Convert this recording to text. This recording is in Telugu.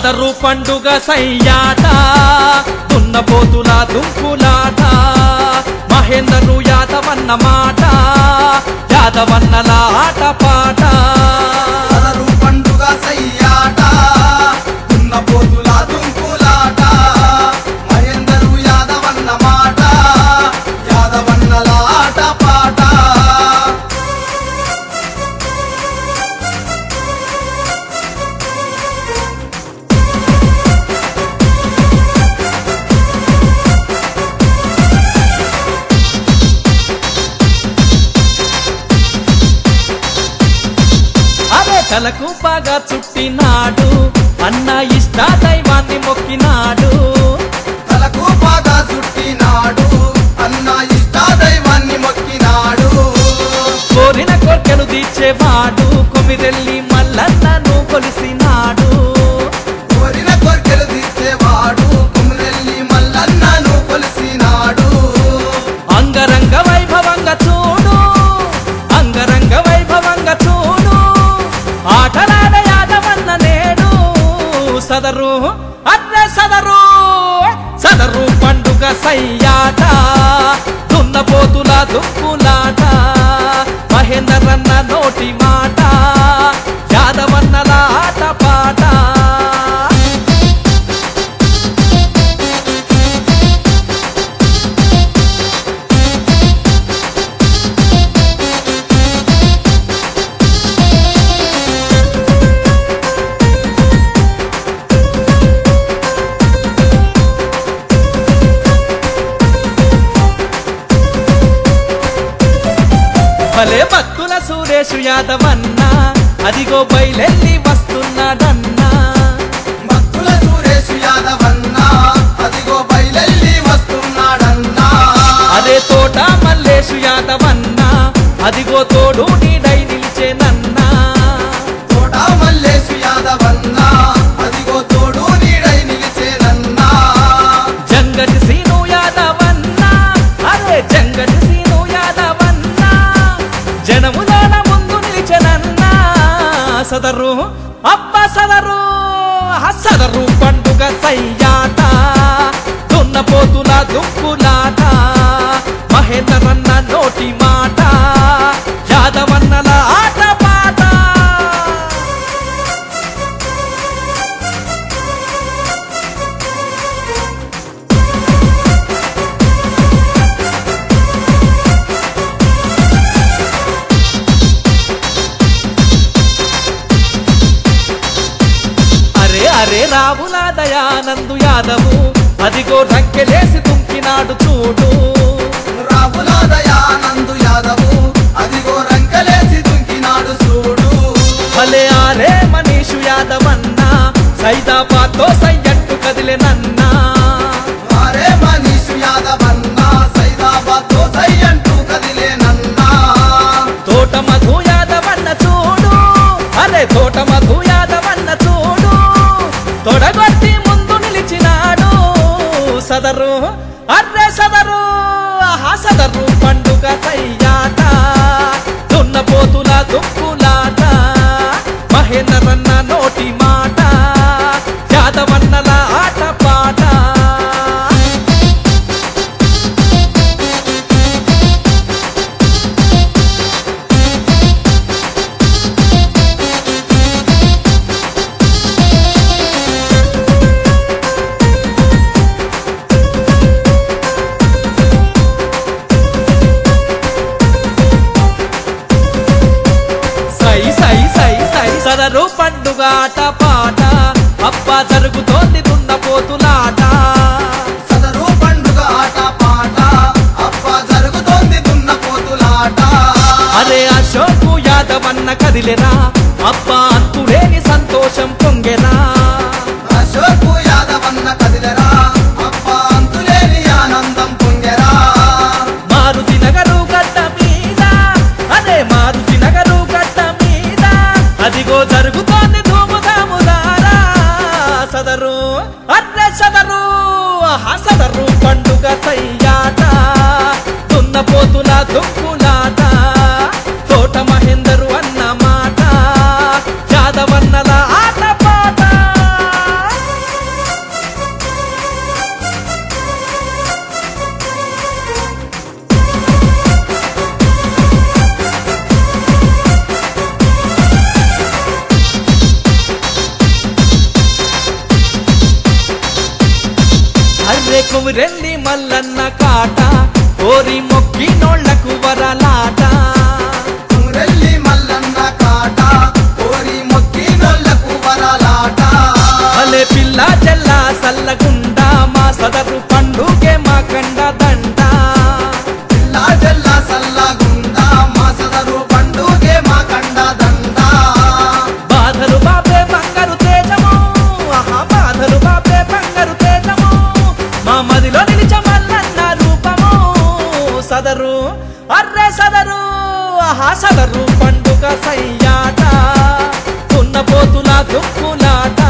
సదరు పండుగ సయ్యాట దున్నపోతుల దుంకులాట మహేందరు యాదవన్న మాట యాదవన్నల ఆట పాట సదరు పండుగ సయ్యాట దున్నపోతుల దుంకులాట మహేందరు యాదవన్న మాట యాదవన్నల ఆట పాట తలకు బాగా చుట్టినాడు అన్న ఇష్ట దైవాన్ని మొక్కినాడు తలకు బాగా చుట్టినాడు అన్న ఇష్ట దైవాన్ని మొక్కినాడు కోరిన కోర్కెలు తీర్చేవాడు కొమిరెల్లి మల్లన్నను కొలిసినాడు కోరిన కోర్కెలు తీర్చేవాడు కొమిరెల్లి మల్లన్నను కొలిసినాడు అంగరంగ వైభవంగా చూడు అంగరంగ వైభవంగా చూడు ఆటలాడ యాదవన్న నేడు సదరు అర్రె సదరు సదరు పండుగ సయ్యాట దున్నపోతుల దుక్కులాట మహేందరన్న నోటి మాట యాదవన్నల ఆట పాట భలే భక్తుల సురేషు యాదవన్న అదిగో బయలెల్లి వస్తున్నాడన్నా భక్తుల సురేషు యాదవన్న అదిగో బయలెల్లి వస్తున్నాడన్నా అదే తోట మల్లేషు యాదవన్న అదిగో తోడు నీడై నిలిచేనన్నా తోట మల్లేషు యాదవన్న అదిగో తోడు నీడై నిలిచేనన్నా జంగటి సీను యాదవన్న అరే జంగటి సీను యాదవన్న జనములోన ముందు నిలిచెనన్నా సదరు అబ్బ సదరు సదరు పండుగ సయ్యాట దున్నపోతుల దుక్కులాట మహేందరన్న నోటి మాట యాదవన్నల ఆట పాట అరే అరే రావుల దయానందు యాదవు అదిగో రంకెలేసి దుంకినాడు చూడు రావుల దయానందు యాదవు అదిగో రంకెలేసి దుంకినాడు చూడు భలే ఆరే మనీషు యాదవన్న సైదాబాద్ తో సయ్యట్టు కదిలేనన్నా అరే మనీషు యాదవన్న సైదాబాద్ తో సయ్యంటూ కదిలేనన్నా తోట మధు యాదవన్న చూడు అరే తోట మధు యాదవన్న చూడు తొడగొట్టి ముందు నిలిచినాడు సదరు అర్రె సదరు సదరు పండుగ సయ్యాట దున్నపోతుల దుక్కులాట మహేందరన్న నోటి మాట యాదవన్నల ఆట పాట సదరు పండుగ ఆట పాట అప్ప జరుగుతోంది దున్నపోతులాట సదరు పండుగ ఆట పాట అప్ప జరుగుతోంది దున్నపోతులాట అరే అశోకు యాదవన్న కదిలేరా అప్ప అంతులేని సంతోషం పొంగెరా అశోకు యాదవన్న కదిలరా అప్ప అంతులేని ఆనందం పొంగెరా మారుతి నగరు గడ్డ మీద అదే మారుతి నగరు గడ్డ మీద అదిగో జరుగుతోంది ధూముధాములారా సదరు అర్రె సదరు సదరు పండుగ సయ్యాట దున్నపోతుల దుక్కులాట తోట మహేందరు అన్న మాట యాద కుమిరెల్లి మల్లన్న కాట కోరి మొక్కి నోళ్లకు వరలాట కుమిరెల్లి మల్లన్న కాట కోరి మొక్కి నోళ్లకు వరలాట అలే పిల్ల జల్ల సల్లగుండా మా సదరు పండుగే మా కండ దండ పిల్ల జల్ల సల్లగుండా మా సదరు పండుగే మా కండ దండ బాధలు బాపే బంగారు తేజము ఆహా బాధలు బాపే బంగారు తేజము మా మదిలో నిలిచే మల్లన్న రూపము సదరు అర్రే సదరు ఆహా సదరు పండుగ సయ్యాట దున్నపోతుల దుక్కులాట